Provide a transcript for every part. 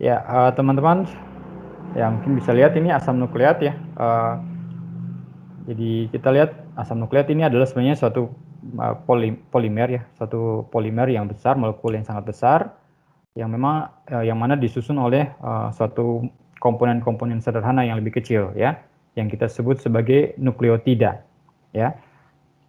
Ya, teman-teman, ya mungkin bisa lihat ini asam nukleat ya. Jadi kita lihat asam nukleat ini adalah sebenarnya suatu polimer ya, suatu polimer yang besar, molekul yang sangat besar, yang memang yang mana disusun oleh suatu komponen-komponen sederhana yang lebih kecil ya, yang kita sebut sebagai nukleotida ya.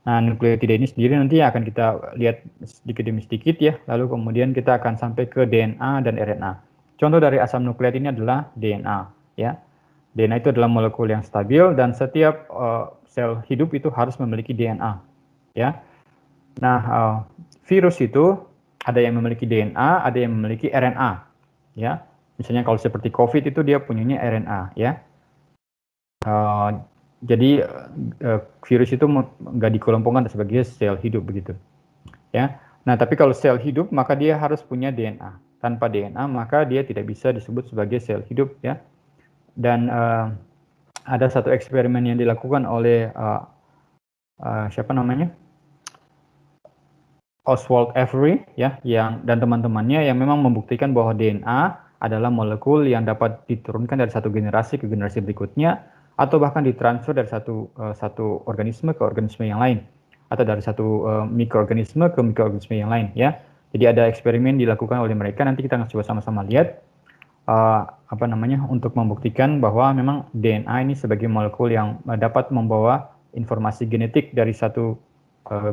Nah, nukleotida ini sendiri nanti akan kita lihat sedikit demi sedikit ya, lalu kemudian kita akan sampai ke DNA dan RNA. Contoh dari asam nukleat ini adalah DNA ya. DNA itu adalah molekul yang stabil dan setiap sel hidup itu harus memiliki DNA ya. Nah, virus itu ada yang memiliki DNA, ada yang memiliki RNA ya. Misalnya kalau seperti COVID itu dia punyanya RNA ya. Jadi virus itu nggak dikelompokkan sebagai sel hidup begitu ya. Nah, tapi kalau sel hidup maka dia harus punya DNA. Tanpa DNA maka dia tidak bisa disebut sebagai sel hidup ya. Dan ada satu eksperimen yang dilakukan oleh siapa namanya, Oswald Avery ya, yang dan teman-temannya yang memang membuktikan bahwa DNA adalah molekul yang dapat diturunkan dari satu generasi ke generasi berikutnya, atau bahkan ditransfer dari satu organisme ke organisme yang lain, atau dari satu mikroorganisme ke mikroorganisme yang lain ya. Jadi ada eksperimen dilakukan oleh mereka, nanti kita akan coba sama-sama lihat apa namanya, untuk membuktikan bahwa memang DNA ini sebagai molekul yang dapat membawa informasi genetik dari satu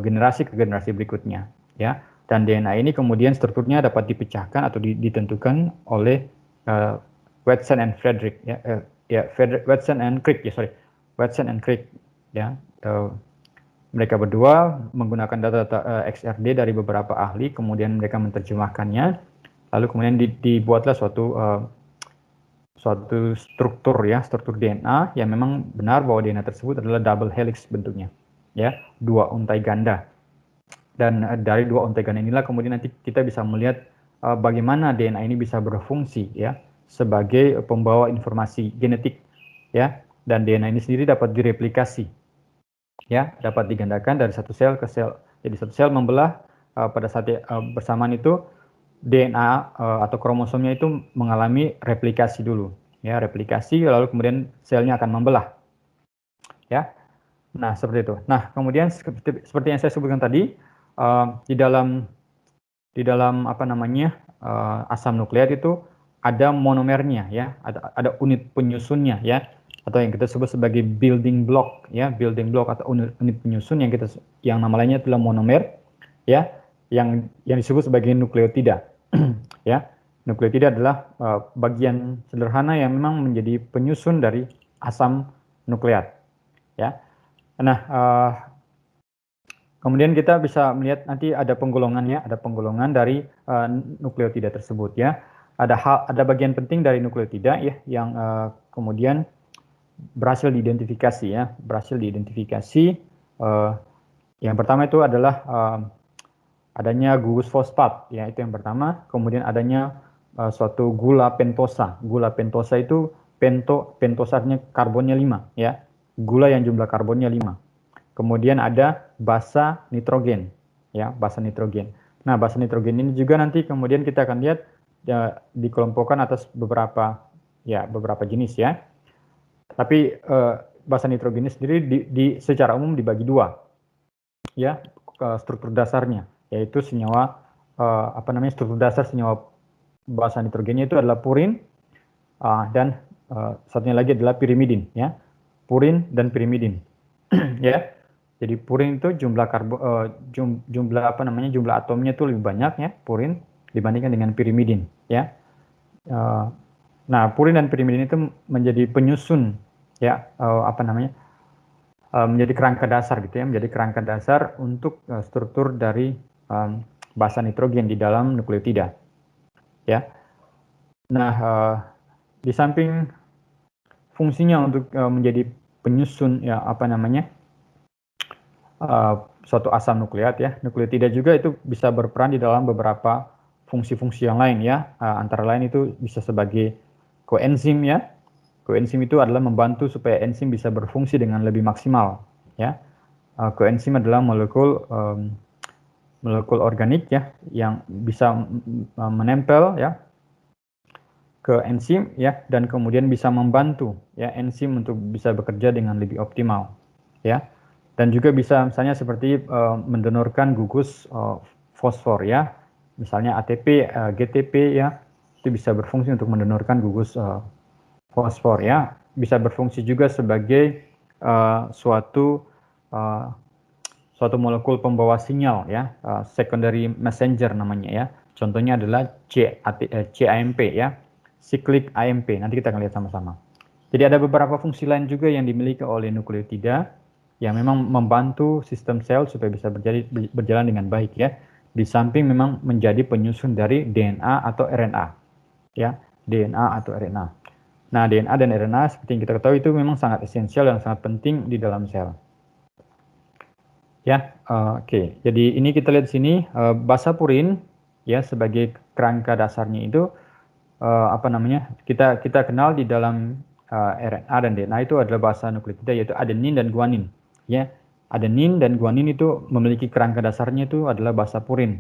generasi ke generasi berikutnya ya. Dan DNA ini kemudian strukturnya dapat dipecahkan atau ditentukan oleh Watson and Frederick ya, Watson and Crick ya, Watson and Crick ya. Mereka berdua menggunakan data-data XRD dari beberapa ahli, kemudian mereka menerjemahkannya, lalu kemudian dibuatlah suatu struktur ya, struktur DNA yang memang benar bahwa DNA tersebut adalah double helix bentuknya ya, dua untai ganda. Dan dari dua untai ganda inilah kemudian nanti kita bisa melihat bagaimana DNA ini bisa berfungsi ya sebagai pembawa informasi genetik ya. Dan DNA ini sendiri dapat direplikasi ya, dapat digandakan dari satu sel ke sel. Jadi satu sel membelah, pada saat bersamaan itu DNA atau kromosomnya itu mengalami replikasi dulu ya, replikasi lalu kemudian selnya akan membelah ya. Nah, seperti itu. Nah, kemudian seperti yang saya sebutkan tadi, di dalam apa namanya, asam nukleat itu ada monomernya ya, ada unit penyusunnya ya, atau yang kita sebut sebagai building block ya, building block atau unit penyusun yang nama lainnya adalah monomer ya, yang disebut sebagai nukleotida ya. Nukleotida adalah bagian sederhana yang memang menjadi penyusun dari asam nukleat ya. Nah, kemudian kita bisa melihat nanti ada penggolongannya, ada penggolongan dari nukleotida tersebut ya. Ada bagian penting dari nukleotida ya yang kemudian berhasil diidentifikasi ya, berhasil diidentifikasi. Yang pertama itu adalah adanya gugus fosfat ya, itu yang pertama. Kemudian adanya suatu gula pentosa. Gula pentosa itu pentosanya karbonnya 5 ya. Gula yang jumlah karbonnya 5. Kemudian ada basa nitrogen ya, basa nitrogen. Nah, basa nitrogen ini juga nanti kemudian kita akan lihat ya, dikelompokkan atas beberapa jenis ya. Tapi basa nitrogen ini sendiri secara umum dibagi dua ya, struktur dasarnya, yaitu senyawa apa namanya, struktur dasar senyawa basa nitrogennya itu adalah purin dan satunya lagi adalah pirimidin ya, purin dan pirimidin ya. Jadi purin itu jumlah apa namanya, jumlah atomnya itu lebih banyak ya, purin dibandingkan dengan pirimidin ya. Nah, purin dan pirimidin itu menjadi penyusun ya, apa namanya, menjadi kerangka dasar gitu ya, menjadi kerangka dasar untuk struktur dari basa nitrogen di dalam nukleotida ya. Nah, di samping fungsinya untuk menjadi penyusun ya, apa namanya, suatu asam nukleat ya, nukleotida juga itu bisa berperan di dalam beberapa fungsi-fungsi yang lain ya. Antara lain itu bisa sebagai koenzim ya. Koenzim itu adalah membantu supaya enzim bisa berfungsi dengan lebih maksimal ya. Koenzim adalah molekul organik ya yang bisa menempel ya ke enzim ya, dan kemudian bisa membantu ya enzim untuk bisa bekerja dengan lebih optimal ya, dan juga bisa misalnya seperti mendonorkan gugus fosfor ya, misalnya ATP, GTP ya, itu bisa berfungsi untuk mendonorkan gugus fosfor ya, bisa berfungsi juga sebagai suatu molekul pembawa sinyal ya, secondary messenger namanya ya. Contohnya adalah CAMP ya, cyclic AMP. Nanti kita akan lihat sama-sama. Jadi ada beberapa fungsi lain juga yang dimiliki oleh nukleotida yang memang membantu sistem sel supaya bisa berjalan dengan baik ya. Di samping memang menjadi penyusun dari DNA atau RNA ya, DNA atau RNA. Nah, DNA dan RNA seperti yang kita ketahui itu memang sangat esensial dan sangat penting di dalam sel. Ya, oke. Jadi ini kita lihat di sini basa purin ya sebagai kerangka dasarnya itu apa namanya? Kita kenal di dalam RNA dan DNA itu adalah basa nukleotida yaitu adenin dan guanin. Ya, adenin dan guanin itu memiliki kerangka dasarnya itu adalah basa purin.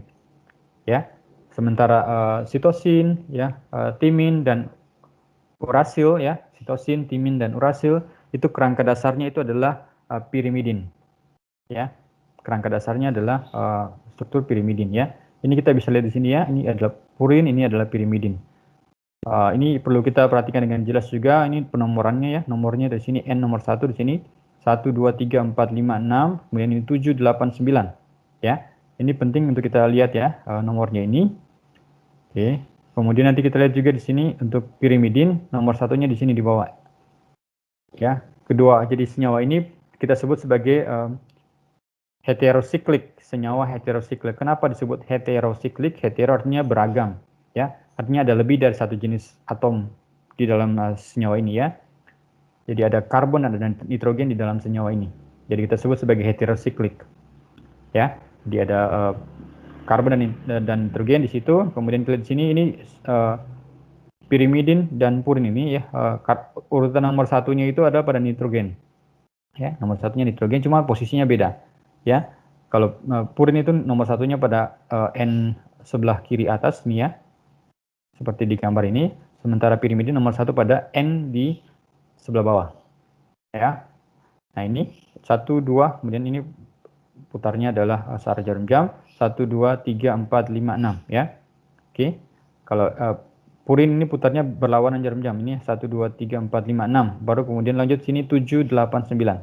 Ya, sementara sitosin, ya, timin dan urasil ya, sitosin, timin dan urasil itu kerangka dasarnya itu adalah pirimidin. Ya, kerangka dasarnya adalah struktur pirimidin ya. Ini kita bisa lihat di sini ya, ini adalah purin, ini adalah pirimidin. Ini perlu kita perhatikan dengan jelas juga, ini penomorannya ya, nomornya dari sini N nomor 1 di sini 1 2 3 4 5 6, kemudian ini 7 8 9 ya. Ini penting untuk kita lihat ya nomornya ini. Oke. Kemudian nanti kita lihat juga di sini untuk pirimidin nomor satunya di sini di bawah. Ya, kedua jadi senyawa ini kita sebut sebagai heterosiklik, senyawa heterosiklik. Kenapa disebut heterosiklik? Hetero artinya beragam, ya. Artinya ada lebih dari satu jenis atom di dalam senyawa ini ya. Jadi ada karbon dan nitrogen di dalam senyawa ini. Jadi kita sebut sebagai heterosiklik. Ya. Jadi ada karbon dan nitrogen di situ. Kemudian kita lihat di sini ini pirimidin dan purin ini ya. Urutan nomor satunya itu ada pada nitrogen. Ya, nomor satunya nitrogen, cuma posisinya beda. Ya, kalau purin itu nomor satunya pada N sebelah kiri atas nih ya, seperti di gambar ini. Sementara pirimidin nomor satu pada N di sebelah bawah. Ya, nah ini 1, 2, kemudian ini putarnya adalah searah jarum jam 1, 2, 3, 4, 5, 6 ya. Oke, kalau purin ini putarnya berlawanan jarum jam, ini 1, 2, 3, 4, 5, 6, baru kemudian lanjut sini 7, 8, 9.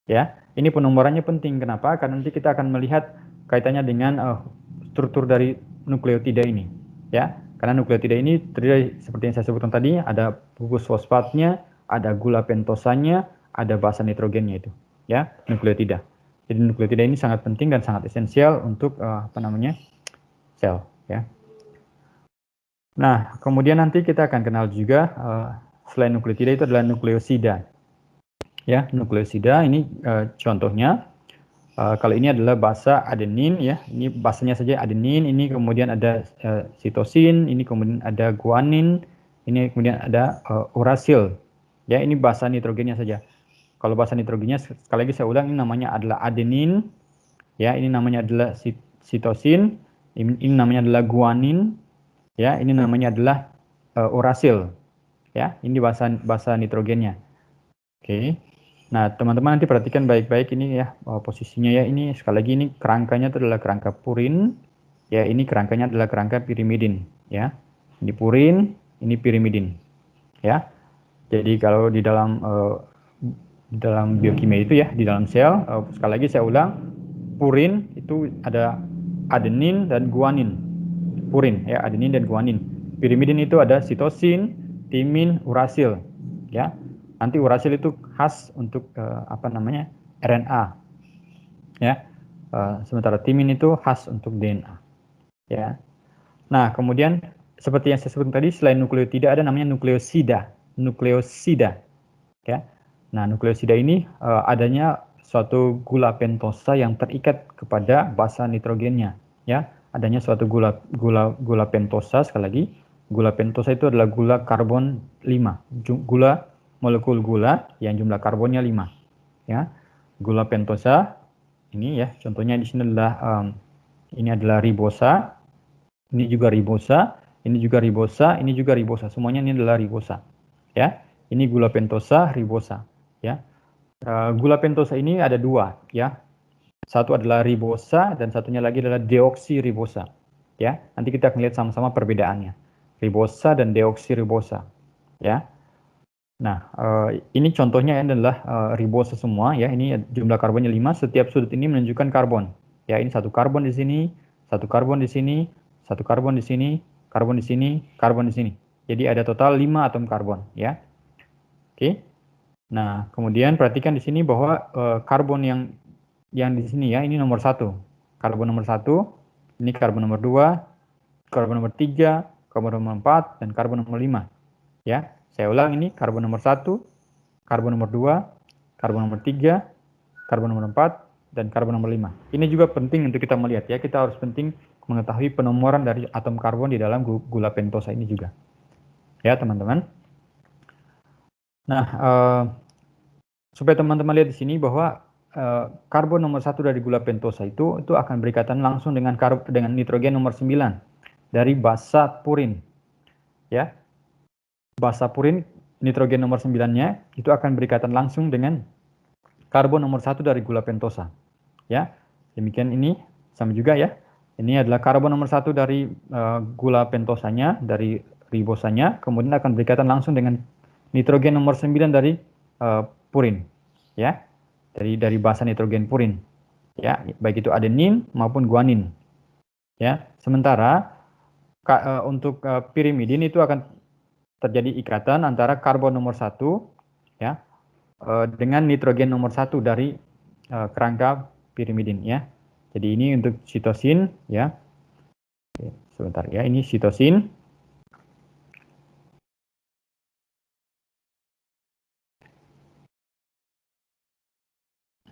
Ya, ini penomorannya penting. Kenapa? Karena nanti kita akan melihat kaitannya dengan struktur dari nukleotida ini. Ya, karena nukleotida ini terdiri seperti yang saya sebutkan tadi, ada gugus fosfatnya, ada gula pentosanya, ada basa nitrogennya itu. Ya, nukleotida. Jadi nukleotida ini sangat penting dan sangat esensial untuk apa namanya sel. Ya. Nah, kemudian nanti kita akan kenal juga selain nukleotida itu adalah nukleosida. Ya, nukleosida ini contohnya kalau ini adalah basa adenin ya, ini basanya saja adenin, ini kemudian ada sitosin, ini kemudian ada guanin, ini kemudian ada urasil. Ya, ini basa nitrogennya saja. Kalau basa nitrogennya sekali lagi saya ulang, ini namanya adalah adenin, ya, ini namanya adalah sitosin, ini namanya adalah guanin, ya, ini namanya adalah urasil. Ya, ini basa nitrogennya. Oke. Nah, teman-teman nanti perhatikan baik-baik ini ya posisinya ya. Ini sekali lagi ini kerangkanya itu adalah kerangka purin. Ya, ini kerangkanya adalah kerangka pirimidin ya. Ini purin, ini pirimidin. Ya. Jadi kalau di dalam biokimia itu ya, di dalam sel sekali lagi saya ulang, purin itu ada adenin dan guanin. Purin ya, adenin dan guanin. Pirimidin itu ada sitosin, timin, urasil. Ya. Nanti urasil itu khas untuk apa namanya RNA, ya. Sementara timin itu khas untuk DNA, ya. Nah, kemudian seperti yang saya sebutkan tadi, selain nukleotida ada namanya nukleosida, ya. Nah, nukleosida ini adanya suatu gula pentosa yang terikat kepada basa nitrogennya, ya. Adanya suatu gula pentosa, sekali lagi, gula pentosa itu adalah gula karbon 5, molekul gula yang jumlah karbonnya 5 ya. Gula pentosa ini ya, contohnya di sini adalah ini adalah ribosa, ini juga ribosa, ini juga ribosa, ini juga ribosa. Semuanya ini adalah ribosa. Ya, ini gula pentosa, ribosa. Ya, gula pentosa ini ada dua. Ya, satu adalah ribosa dan satunya lagi adalah deoksiribosa. Ya, nanti kita akan lihat sama-sama perbedaannya. Ribosa dan deoksiribosa. Ya. Nah, ini contohnya adalah ribosa semua ya. Ini jumlah karbonnya 5. Setiap sudut ini menunjukkan karbon. Ya, ini satu karbon di sini, satu karbon di sini, satu karbon di sini, karbon di sini, karbon di sini. Jadi ada total 5 atom karbon ya. Oke. Nah, kemudian perhatikan di sini bahwa karbon yang di sini ya, ini nomor 1. Karbon nomor 1, ini karbon nomor 2, karbon nomor 3, karbon nomor 4, dan karbon nomor 5. Ya, saya ulang ini karbon nomor 1, karbon nomor 2, karbon nomor 3, karbon nomor 4, dan karbon nomor 5. Ini juga penting untuk kita melihat ya, kita harus penting mengetahui penomoran dari atom karbon di dalam gula pentosa ini juga. Ya, teman-teman. Nah, supaya teman-teman lihat di sini bahwa karbon nomor 1 dari gula pentosa itu akan berikatan langsung dengan nitrogen nomor 9 dari basa purin. Ya. Basa purin nitrogen nomor 9-nya itu akan berikatan langsung dengan karbon nomor 1 dari gula pentosa. Ya. Demikian ini sama juga ya. Ini adalah karbon nomor 1 dari gula pentosanya, dari ribosanya, kemudian akan berikatan langsung dengan nitrogen nomor 9 dari purin. Ya. Dari basa nitrogen purin. Ya, baik itu adenin maupun guanin. Ya, sementara untuk pirimidin itu akan terjadi ikatan antara karbon nomor 1 ya dengan nitrogen nomor 1 dari kerangka pirimidin ya. Jadi ini untuk sitosin ya. Oke, sebentar ya, ini sitosin.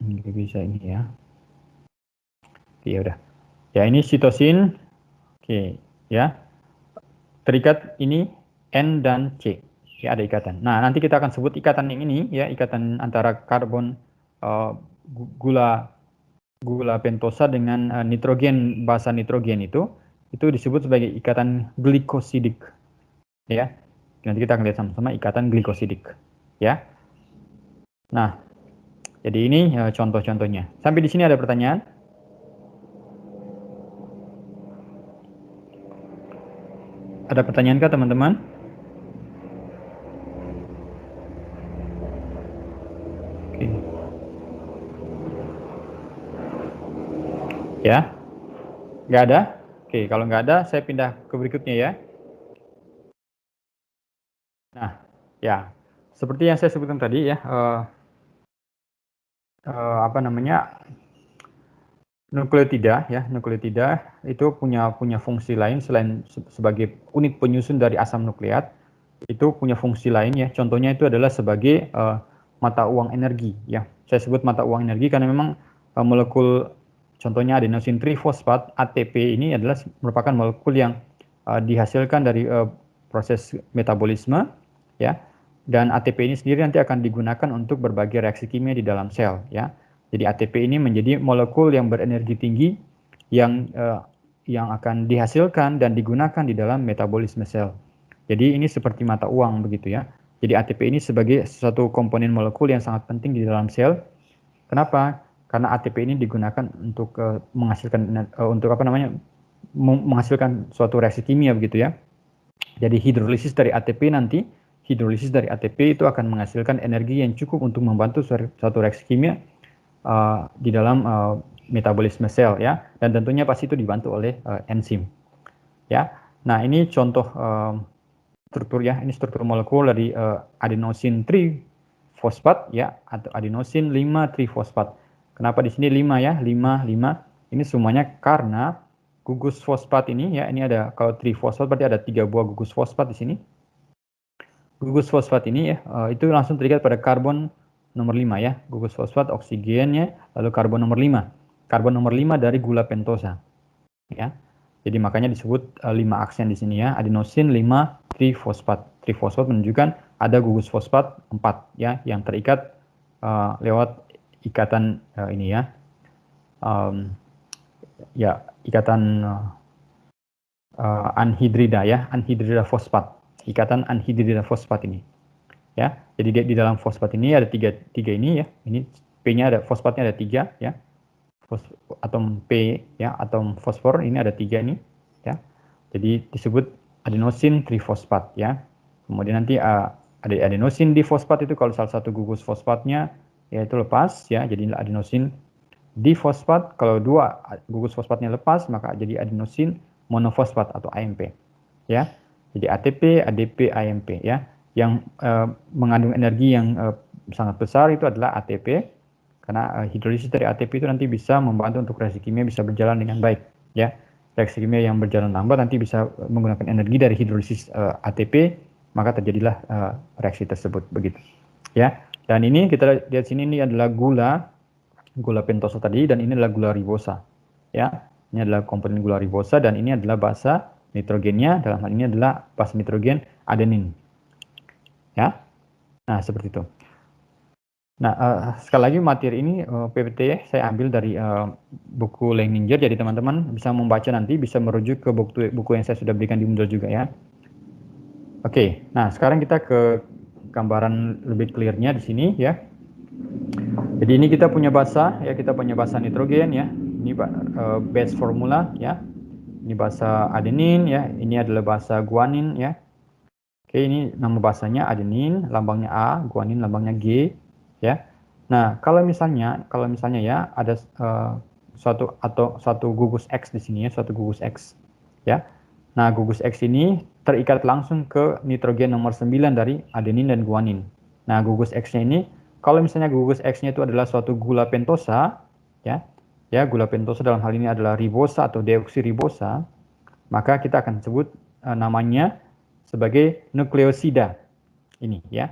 Ini bisa ini ya. Oke, ya udah. Ya, ini sitosin. Oke, ya. Terikat ini N dan C. Ya, ada ikatan. Nah, nanti kita akan sebut ikatan yang ini ya, ikatan antara karbon gula pentosa dengan nitrogen, basa nitrogen itu disebut sebagai ikatan glikosidik. Ya. Nanti kita akan lihat sama-sama ikatan glikosidik. Ya. Nah, jadi ini contoh-contohnya. Sampai di sini ada pertanyaan? Ada pertanyaan kah teman-teman? Oke. Ya, nggak ada? Oke, kalau nggak ada, saya pindah ke berikutnya ya. Nah, ya, seperti yang saya sebutkan tadi ya, apa namanya, nukleotida ya, nukleotida itu punya fungsi lain selain sebagai unit penyusun dari asam nukleat. Itu punya fungsi lain ya. Contohnya itu adalah sebagai mata uang energi ya. Saya sebut mata uang energi karena memang molekul contohnya adenosin trifosfat ATP ini adalah merupakan molekul yang dihasilkan dari proses metabolisme ya. Dan ATP ini sendiri nanti akan digunakan untuk berbagai reaksi kimia di dalam sel ya. Jadi ATP ini menjadi molekul yang berenergi tinggi yang akan dihasilkan dan digunakan di dalam metabolisme sel. Jadi ini seperti mata uang begitu ya. Jadi ATP ini sebagai suatu komponen molekul yang sangat penting di dalam sel. Kenapa? Karena ATP ini digunakan untuk menghasilkan untuk apa namanya? Menghasilkan suatu reaksi kimia begitu ya. Jadi hidrolisis dari ATP itu akan menghasilkan energi yang cukup untuk membantu suatu reaksi kimia di dalam metabolisme sel ya. Dan tentunya pasti itu dibantu oleh enzim. Ya. Nah, ini contoh struktur ya, ini struktur molekul dari adenosin trifosfat ya, atau adenosin 5-trifosfat. Kenapa di sini 5 ya? 5. Ini semuanya karena gugus fosfat ini ya, ini ada, kalau trifosfat berarti ada 3 buah gugus fosfat di sini. Gugus fosfat ini ya, itu langsung terikat pada karbon nomor 5 ya. Gugus fosfat oksigennya, lalu karbon nomor 5. Karbon nomor 5 dari gula pentosa. Ya. Jadi makanya disebut 5 aksen di sini ya, adenosin 5 trifosfat. Trifosfat menunjukkan ada gugus fosfat 4 ya yang terikat lewat ikatan ini ya. Ya, ikatan anhidrida ya, anhidrida fosfat, ikatan anhidrida fosfat ini. Ya, jadi di dalam fosfat ini ada tiga ini ya, ini P-nya ada, fosfatnya ada 3 ya, atom P ya, atom fosfor ini ada 3 ini ya, jadi disebut adenosin trifosfat ya. Kemudian nanti ada adenosin difosfat itu kalau salah satu gugus fosfatnya ya itu lepas ya, jadi adenosin difosfat. Kalau 2 gugus fosfatnya lepas maka jadi adenosin monofosfat atau AMP ya. Jadi ATP, ADP, AMP ya. Yang mengandung energi yang sangat besar itu adalah ATP, karena hidrolisis dari ATP itu nanti bisa membantu untuk reaksi kimia bisa berjalan dengan baik ya. Reaksi kimia yang berjalan lambat nanti bisa menggunakan energi dari hidrolisis ATP, maka terjadilah reaksi tersebut begitu ya. Dan ini kita lihat sini, ini adalah gula pentosa tadi, dan ini adalah gula ribosa ya. Ini adalah komponen gula ribosa dan ini adalah basa nitrogennya, dalam hal ini adalah basa nitrogen adenin ya. Nah, seperti itu. Nah, sekali lagi materi ini PPT saya ambil dari buku Leininger, jadi teman-teman bisa membaca nanti, bisa merujuk ke buku yang saya sudah berikan di Moodle juga ya. Oke, nah sekarang kita ke gambaran lebih clear-nya di sini ya. Jadi ini kita punya basa ya, kita punya basa nitrogen ya. Ini base formula ya. Ini basa adenin ya, ini adalah basa guanin ya. Oke, ini nama basanya adenin, lambangnya A, guanin lambangnya G ya. Nah, kalau misalnya ya ada satu gugus X di sini ya, satu gugus X ya. Nah, gugus X ini terikat langsung ke nitrogen nomor 9 dari adenin dan guanin. Nah, gugus X-nya ini, kalau misalnya gugus X-nya itu adalah suatu gula pentosa ya. Ya, gula pentosa dalam hal ini adalah ribosa atau deoksiribosa, maka kita akan sebut namanya sebagai nukleosida ini ya.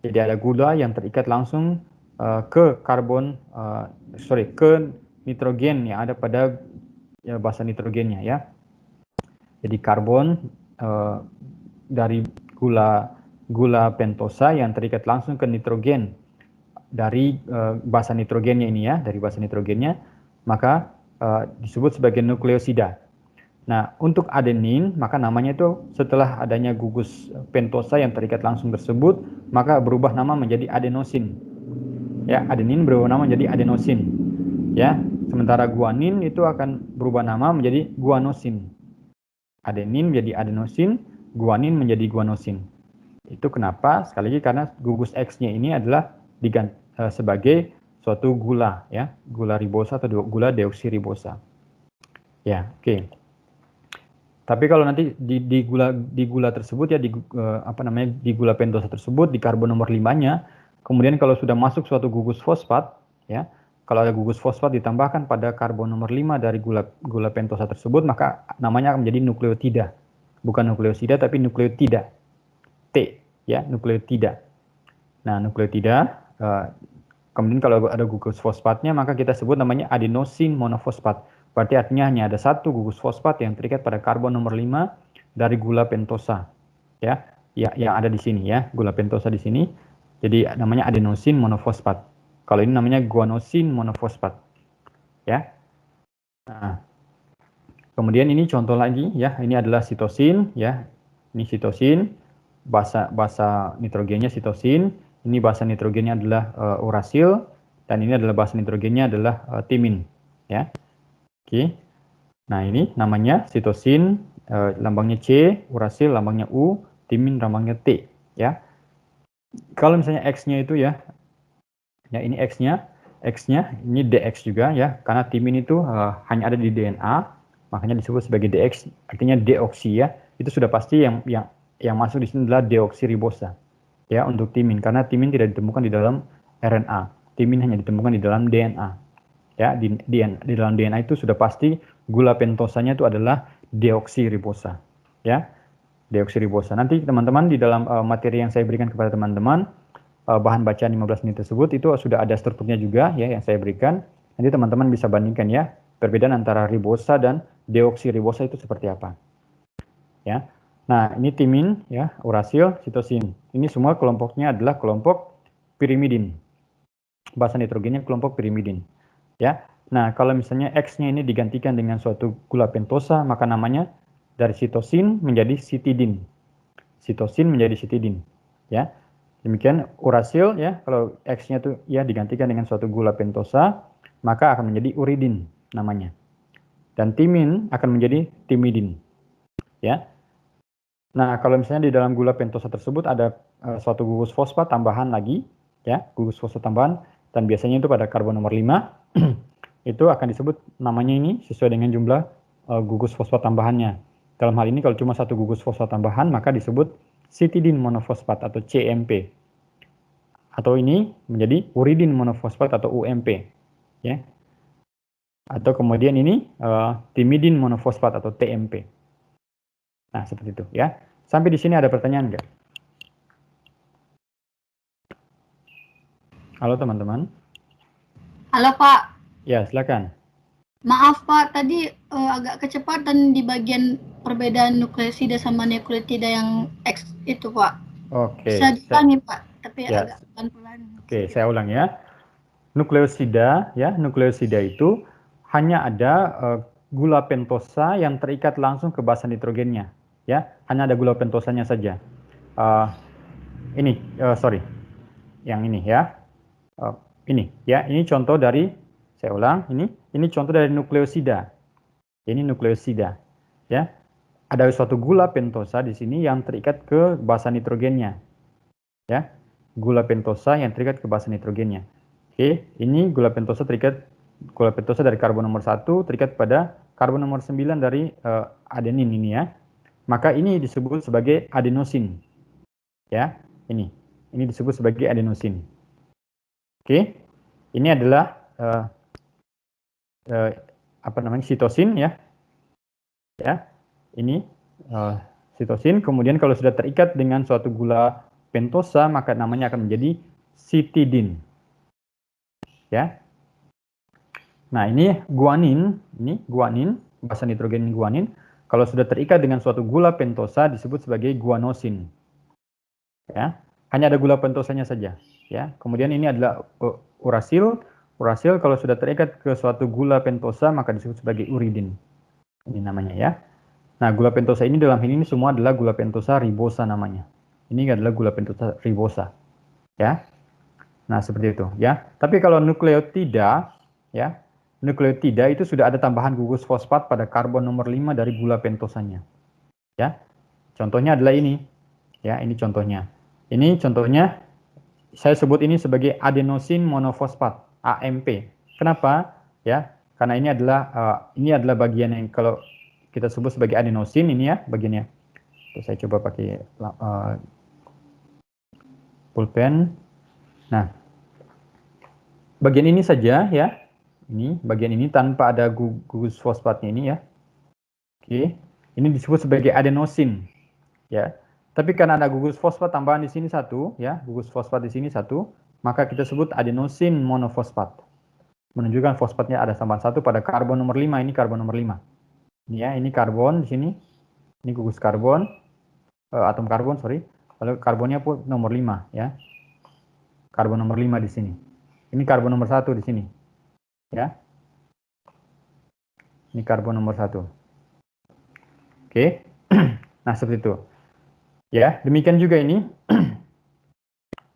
Jadi ada gula yang terikat langsung ke nitrogen yang ada pada basa nitrogennya ya. Jadi karbon dari gula pentosa yang terikat langsung ke nitrogen dari basa nitrogennya ini ya, dari basa nitrogennya, maka disebut sebagai nukleosida. Nah, untuk adenin, maka namanya itu setelah adanya gugus pentosa yang terikat langsung tersebut, maka berubah nama menjadi adenosin. Ya, adenin berubah nama menjadi adenosin. Ya, sementara guanin itu akan berubah nama menjadi guanosin. Adenin menjadi adenosin, guanin menjadi guanosin. Itu kenapa? Sekali lagi karena gugus X-nya ini adalah sebagai suatu gula ya, gula ribosa atau gula deoksiribosa. Ya, oke. Tapi kalau nanti di gula tersebut ya, di gula pentosa tersebut, di karbon nomor 5-nya, kemudian kalau sudah masuk suatu gugus fosfat ya, kalau ada gugus fosfat ditambahkan pada karbon nomor 5 dari gula pentosa tersebut, maka namanya akan menjadi nukleotida. Bukan nukleosida tapi nukleotida. T ya, nukleotida. Nah, nukleotida kemudian kalau ada gugus fosfatnya, maka kita sebut namanya adenosin monofosfat. Berarti artinya hanya ada satu gugus fosfat yang terikat pada karbon nomor 5 dari gula pentosa. Ya, yang ada di sini ya, gula pentosa di sini. Jadi namanya adenosin monofosfat. Kalau ini namanya guanosin monofosfat. Ya. Nah, kemudian ini contoh lagi ya, ini adalah sitosin ya. Ini sitosin, basa nitrogennya sitosin, ini basa nitrogennya adalah urasil, dan ini adalah basa nitrogennya adalah timin ya. Oke. Nah, ini namanya sitosin, lambangnya C, urasil lambangnya U, timin lambangnya T ya. Kalau misalnya X-nya itu ya ini X-nya ini DX juga ya, karena timin itu hanya ada di DNA, makanya disebut sebagai DX, artinya deoksi ya. Itu sudah pasti yang masuk di sini adalah deoksiribosa ya untuk timin, karena timin tidak ditemukan di dalam RNA. Timin hanya ditemukan di dalam DNA. Ya, di dalam DNA itu sudah pasti gula pentosanya itu adalah deoksiribosa. Ya, deoksiribosa. Nanti teman-teman di dalam materi yang saya berikan kepada teman-teman, bahan bacaan 15 menit tersebut itu sudah ada strukturnya juga ya yang saya berikan. Nanti teman-teman bisa bandingkan ya, perbedaan antara ribosa dan deoksiribosa itu seperti apa. Ya. Nah, ini timin ya, urasil, sitosin. Ini semua kelompoknya adalah kelompok pirimidin. Basa nitrogennya kelompok pirimidin. Ya. Nah, kalau misalnya X-nya ini digantikan dengan suatu gula pentosa, maka namanya dari sitosin menjadi sitidin. Sitosin menjadi sitidin, ya. Demikian urasil, ya, kalau X-nya itu ya digantikan dengan suatu gula pentosa, maka akan menjadi uridin namanya. Dan timin akan menjadi timidin, ya. Nah, kalau misalnya di dalam gula pentosa tersebut ada suatu gugus fosfat tambahan lagi, ya, gugus fosfat tambahan, dan biasanya itu pada karbon nomor 5, itu akan disebut namanya ini sesuai dengan jumlah gugus fosfat tambahannya. Dalam hal ini kalau cuma satu gugus fosfat tambahan, maka disebut sitidin monofosfat atau CMP. Atau ini menjadi uridin monofosfat atau UMP, ya. Atau kemudian ini timidin monofosfat atau TMP. Nah, seperti itu, ya. Sampai di sini ada pertanyaan nggak? Halo teman-teman. Halo Pak. Ya, silakan. Maaf Pak, tadi agak kecepatan di bagian perbedaan nukleosida sama nukleotida yang X itu Pak. Bisa Oke, diulangi Pak, tapi ya, agak pelan-pelan oke, sedikit. saya ulang ya. Nukleosida, ya, nukleosida itu hanya ada gula pentosa yang terikat langsung ke basa nitrogennya, ya. Hanya ada gula pentosanya saja. Sorry, yang ini ya. Ini ya, ini contoh dari, saya ulang, ini contoh dari nukleosida. Ini nukleosida, ya. Ada suatu gula pentosa di sini yang terikat ke basa nitrogennya, ya. Gula pentosa yang terikat ke basa nitrogennya. Oke, ini gula pentosa dari karbon nomor 1 terikat pada karbon nomor 9 dari adenin ini ya. Maka ini disebut sebagai adenosin. Ya, ini disebut sebagai adenosin. Oke, ini adalah sitosin ya. Ya, ini sitosin. Kemudian kalau sudah terikat dengan suatu gula pentosa, maka namanya akan menjadi sitidin. Ya. Nah, ini guanin, basa nitrogen guanin. Kalau sudah terikat dengan suatu gula pentosa disebut sebagai guanosin. Ya, hanya ada gula pentosanya saja. Ya, kemudian ini adalah urasil. Urasil kalau sudah terikat ke suatu gula pentosa maka disebut sebagai uridin. Ini namanya ya. Nah, gula pentosa ini dalam ini semua adalah gula pentosa ribosa namanya. Ini adalah gula pentosa ribosa. Ya. Nah, seperti itu ya. Tapi kalau nukleotida ya, nukleotida itu sudah ada tambahan gugus fosfat pada karbon nomor 5 dari gula pentosanya. Ya. Contohnya adalah ini. Ya, ini contohnya. Ini contohnya saya sebut ini sebagai adenosin monofosfat, AMP. Kenapa? Ya, karena ini adalah bagian yang kalau kita sebut sebagai adenosin ini ya bagiannya. Terus saya coba pakai pulpen. Nah, bagian ini saja ya. Ini bagian ini tanpa ada gugus fosfatnya ini ya. Oke. Ini disebut sebagai adenosin ya. Tapi karena ada gugus fosfat tambahan di sini satu ya, gugus fosfat di sini satu, maka kita sebut adenosin monofosfat. Menunjukkan fosfatnya ada tambahan satu pada karbon nomor 5, ini karbon nomor 5. Ini ya, ini karbon di sini. Ini gugus karbon, atom karbon, sorry. Lalu karbonnya pun nomor 5 ya. Karbon nomor 5 di sini. Ini karbon nomor 1 di sini. Ya. Ini karbon nomor 1. Oke. Nah, seperti itu. Ya, demikian juga ini.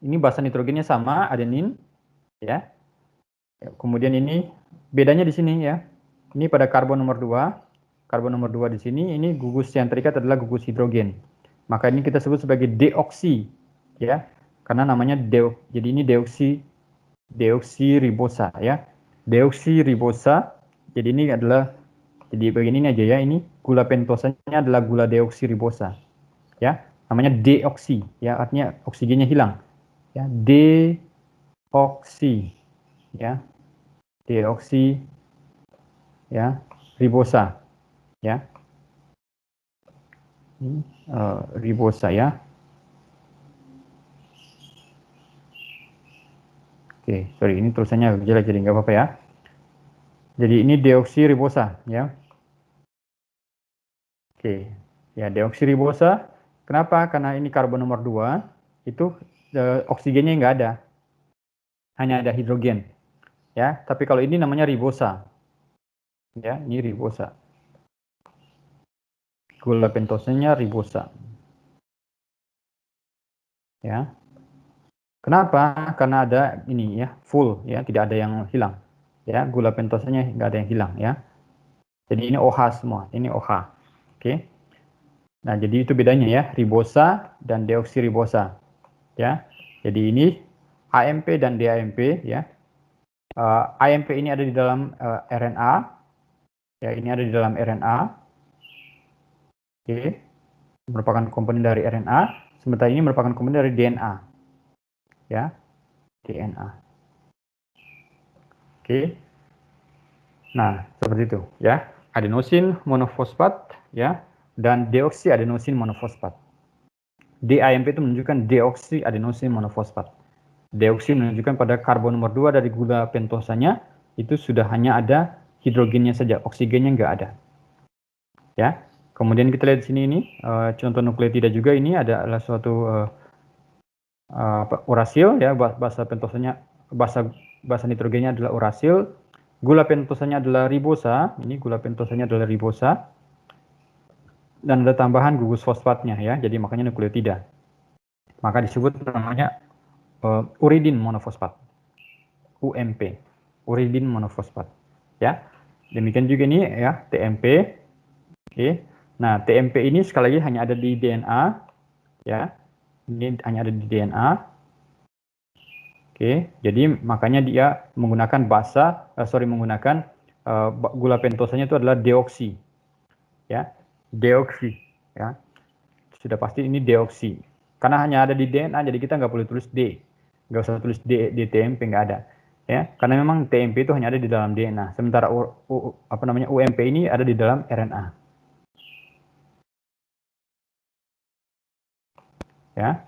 Ini basa nitrogennya sama, adenin. Ya. Kemudian ini bedanya di sini ya. Ini pada karbon nomor 2. Karbon nomor 2 di sini, ini gugus yang terikat adalah gugus hidrogen. Maka ini kita sebut sebagai deoksi. Ya. Karena namanya jadi ini deoksiribosa ya. Deoksiribosa. Jadi ini adalah bagian ini aja ya, ini gula pentosanya adalah gula deoksiribosa. Ya, namanya deoksi ya, artinya oksigennya hilang. Ya, deoksi ya. Deoksi ya, ribosa ya. Ini ribosa ya. Oke, sorry ini tulisannya jelek jadi nggak apa-apa ya. Jadi ini deoksiribosa ya. Oke, ya deoksiribosa. Kenapa? Karena ini karbon nomor 2, itu oksigennya nggak ada. Hanya ada hidrogen. Ya, tapi kalau ini namanya ribosa. Ya, ini ribosa. gula pentosanya ribosa. Ya. Kenapa? Karena ada ini ya, full ya, tidak ada yang hilang. Ya, gula pentosanya nggak ada yang hilang ya. Jadi ini OH semua, ini OH. Oke. Nah, jadi itu bedanya ya, ribosa dan deoksiribosa. Ya. Jadi ini AMP dan DAMP ya. AMP ini ada di dalam RNA. Ya, ini ada di dalam RNA. Oke. Merupakan komponen dari RNA, sementara ini merupakan komponen dari DNA. Ya. DNA. Oke. Nah, seperti itu ya. Adenosin monofosfat ya dan deoksiadenosin monofosfat. DAMP itu menunjukkan deoksiadenosin monofosfat. Deoksi menunjukkan pada karbon nomor 2 dari gula pentosanya itu sudah hanya ada hidrogennya saja, oksigennya nggak ada. Ya. Kemudian kita lihat di sini ini contoh nukleotida juga, ini adalah suatu urasil ya, bahasa pentosanya bahasa nitrogennya adalah urasil. Gula pentosanya adalah ribosa, ini gula pentosanya adalah ribosa, dan ada tambahan gugus fosfatnya ya, jadi makanya nukleotida. Maka disebut namanya uridin monofosfat, UMP, uridin monofosfat. Ya, demikian juga ini ya TMP. Oke, nah TMP ini sekali lagi hanya ada di DNA, ya, ini hanya ada di DNA. Oke, jadi makanya dia menggunakan menggunakan gula pentosanya itu adalah deoksi, ya, deoksi, ya, sudah pasti ini deoksi, karena hanya ada di DNA, jadi kita nggak boleh tulis D, nggak usah tulis D di TMP, nggak ada, ya, karena memang TMP itu hanya ada di dalam DNA, sementara UMP ini ada di dalam RNA, ya.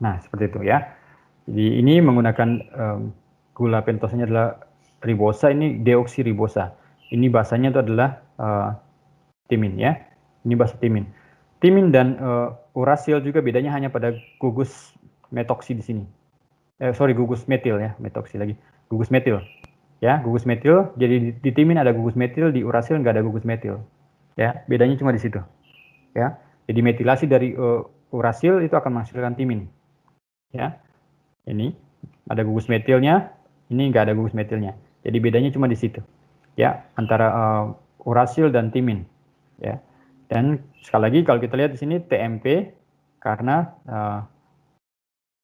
Nah seperti itu ya. Jadi ini menggunakan gula pentosanya adalah ribosa, ini deoksiribosa. Ini bahasanya itu adalah timin ya. Ini bahasa timin. Timin dan urasil juga bedanya hanya pada gugus metoksi di sini. Gugus metil ya, metoksi lagi. Gugus metil. Ya, gugus metil. Jadi di timin ada gugus metil, di urasil nggak ada gugus metil. Ya, bedanya cuma di situ. Ya. Jadi metilasi dari urasil itu akan menghasilkan timin. Ya. Ini ada gugus metilnya, ini nggak ada gugus metilnya. Jadi bedanya cuma di situ, ya, antara urasil dan timin, ya. Dan sekali lagi kalau kita lihat di sini TMP karena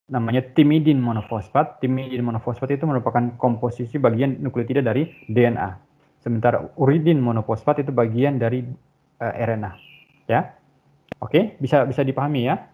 namanya timidin monofosfat. Timidin monofosfat itu merupakan komposisi bagian nukleotida dari DNA. Sementara uridin monofosfat itu bagian dari RNA, ya. Oke, bisa dipahami ya.